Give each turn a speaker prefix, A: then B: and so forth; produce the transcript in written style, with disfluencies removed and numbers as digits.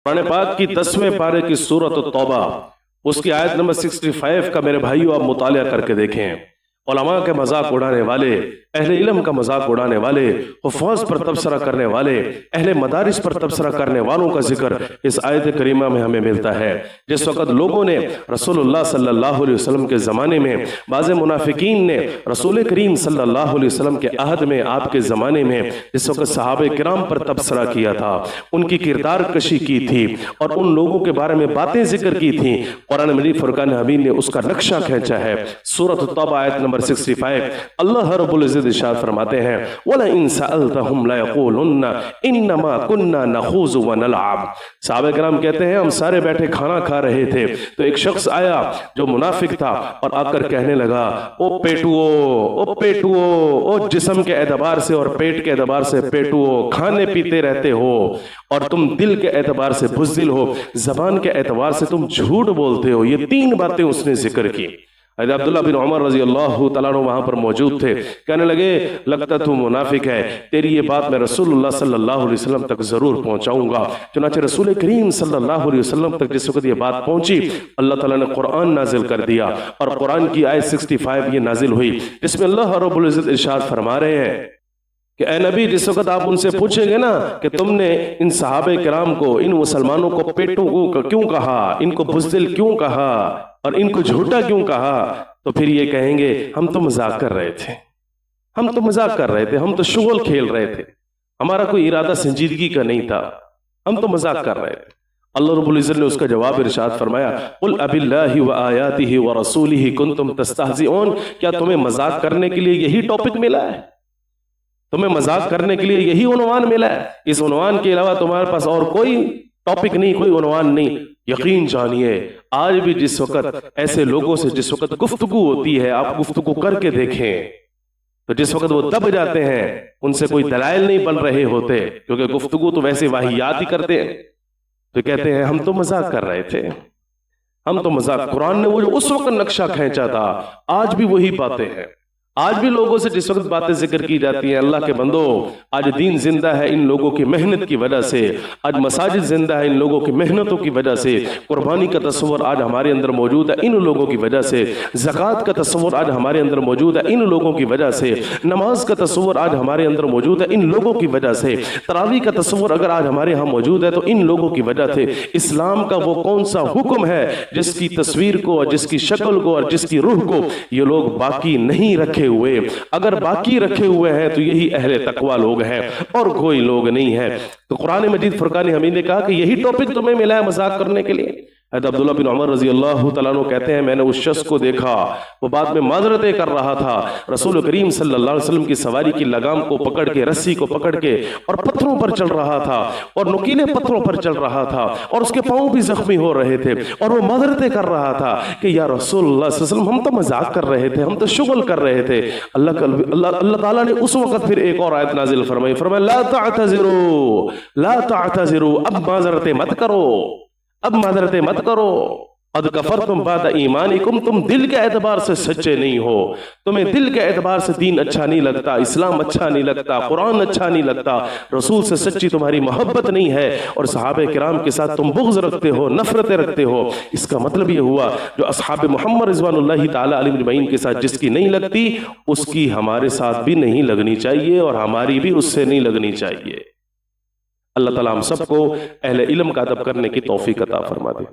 A: قرآن پاک کی 10ویں پارے کی سورۃ التوبہ اس کی آیت نمبر 65 کا میرے بھائیو آپ مطالعہ کر کے دیکھیں۔ علماء کے مذاق اڑانے والے، اہل علم کا مذاق اڑانے والے، حفاظ پر تبصرہ کرنے والے، اہل مدارس پر تبصرہ کرنے والوں کا ذکر اس آیت کریمہ میں ہمیں ملتا ہے۔ جس وقت لوگوں نے رسول اللہ صلی اللہ علیہ وسلم کے زمانے میں، بعض منافقین نے رسول کریم صلی اللہ علیہ وسلم کے عہد میں، آپ کے زمانے میں جس وقت صحابہ کرام پر تبصرہ کیا تھا، ان کی کردار کشی کی تھی اور ان لوگوں کے بارے میں باتیں ذکر کی تھیں، قرآن مجید فرقان حمید نے اس کا نقشہ کھینچا ہے۔ سورۃ التوبہ آیت نمبر 65 اللہ رب العزت ارشاد فرماتے ہیں وَلَئِن سَأَلْتَهُمْ لَيَقُولُنَّ إِنَّمَا كُنَّا نَخُوضُ وَنَلْعَبُ۔ صحابہ کرام کہتے ہیں ہم سارے بیٹھے کھانا کھا رہے تھے تو ایک شخص آیا جو منافق تھا اور آ کر کہنے لگا او پیٹوو، او جسم کے اعتبار سے اور پیٹ کے اعتبار سے پیٹوو، کھانے پیتے رہتے ہو اور تم دل کے اعتبار سے بزدل ہو، زبان کے اعتبار سے تم جھوٹ بولتے ہو۔ یہ 3 باتیں اس نے ذکر کی۔ حضرت عبداللہ بن عمر رضی اللہ تعالیٰ عنہ وہاں پر موجود تھے، کہنے لگے لگتا تو منافق ہے، تیری یہ بات میں رسول اللہ صلی اللہ علیہ وسلم تک ضرور پہنچاؤں گا۔ چنانچہ رسول کریم صلی اللہ علیہ وسلم تک جس وقت یہ بات پہنچی، اللہ تعالیٰ نے قرآن نازل کر دیا اور قرآن کی آیت 65 یہ نازل ہوئی، جس میں اللہ رب العزت ارشاد فرما رہے ہیں کہ اے نبی جس وقت آپ ان سے پوچھیں گے نا کہ تم نے ان صحابہ کرام کو، ان مسلمانوں کو پیٹوں کو کیوں کہا، ان کو بزدل کیوں کہا اور ان کو جھوٹا کیوں کہا، تو پھر یہ کہیں گے ہم تو مذاق کر رہے تھے، ہم تو مذاق کر رہے تھے، ہم تو شغل کھیل رہے تھے، ہمارا کوئی ارادہ سنجیدگی کا نہیں تھا، ہم تو مذاق کر رہے تھے۔ اللہ رب العزت نے اس کا جواب ارشاد فرمایا قُلْ أَبِاللَّهِ وَآيَاتِهِ وَرَسُولِهِ كُنْتُمْ تَسْتَهْزِئُونَ، کیا تمہیں مذاق کرنے کے لیے یہی ٹاپک ملا ہے؟ تمہیں مذاق کرنے کے لیے یہی عنوان ملا ہے؟ اس عنوان کے علاوہ تمہارے پاس اور کوئی ٹاپک نہیں، کوئی عنوان نہیں۔ یقین جانیے آج بھی جس وقت ایسے لوگوں سے جس وقت گفتگو ہوتی ہے، آپ گفتگو کر کے دیکھیں تو جس وقت وہ دب جاتے ہیں ان سے کوئی دلائل نہیں بن رہے ہوتے، کیونکہ گفتگو تو ویسے واہیات ہی کرتے ہیں، تو کہتے ہیں ہم تو مذاق کر رہے تھے، ہم تو مذاق۔ قرآن نے وہ جو اس وقت نقشہ کھینچا تھا آج بھی وہی باتیں ہیں۔ آج بھی لوگوں سے جس وقت باتیں ذکر کی جاتی ہیں، اللہ کے بندو آج دین زندہ ہے ان لوگوں کی محنت کی وجہ سے، آج مساجد زندہ ہے ان لوگوں کی محنتوں کی وجہ سے، قربانی کا تصور آج ہمارے اندر موجود ہے ان لوگوں کی وجہ سے، زکوٰۃ کا تصور آج ہمارے اندر موجود ہے ان لوگوں کی وجہ سے، نماز کا تصور آج ہمارے اندر موجود ہے ان لوگوں کی وجہ سے، تراویح کا تصور اگر آج ہمارے ہاں موجود ہے تو ان لوگوں کی وجہ سے۔ اسلام کا وہ کون سا حکم ہے جس کی تصویر کو اور جس کی شکل کو اور جس کی روح کو یہ لوگ باقی نہیں رکھے ہوئے؟ اگر باقی رکھے ہوئے ہیں تو یہی اہل تقوی لوگ ہیں اور کوئی لوگ نہیں ہے۔ تو قرآن مجید فرقان حمید نے کہا کہ یہی ٹاپک تمہیں ملا ہے مذاق کرنے کے لیے۔ حضرت عبداللہ بن عمر رضی اللہ تعالیٰ عنہ کہتے ہیں میں نے اس شخص کو دیکھا، وہ بعد میں معذرتیں کر رہا تھا، رسول کریم صلی اللہ علیہ وسلم کی سواری کی لگام کو پکڑ کے، رسی کو پکڑ کے اور پتھروں پر چل رہا تھا اور نکیلے پتھروں پر چل رہا تھا اور اس کے پاؤں بھی زخمی ہو رہے تھے اور وہ معذرتیں کر رہا تھا کہ یا رسول اللہ صلی اللہ علیہ وسلم ہم تو مذاق کر رہے تھے، ہم تو شغل کر رہے تھے۔ اللہ تعالیٰ نے اس وقت پھر ایک اور آیت نازل فرمائی، فرمایا لا تعتذروا، لا تعتذروا، اب معذرتیں مت کرو، اب معذرتیں مت کرو، قد کفرتم بعد ایمانکم، تم دل کے اعتبار سے سچے نہیں ہو، تمہیں دل کے اعتبار سے دین اچھا نہیں لگتا، اسلام اچھا نہیں لگتا، قرآن اچھا نہیں لگتا، رسول سے سچی تمہاری محبت نہیں ہے اور صحابہ کرام کے ساتھ تم بغض رکھتے ہو، نفرتیں رکھتے ہو۔ اس کا مطلب یہ ہوا جو اصحاب محمد رضوان اللہ تعالیٰ علیہ اجمعین کے ساتھ جس کی نہیں لگتی اس کی ہمارے ساتھ بھی نہیں لگنی چاہیے اور ہماری بھی اس سے نہیں لگنی چاہیے۔ اللہ تعالیٰ ہم سب کو اہل علم کا ادب کرنے کی توفیق عطا فرما دے۔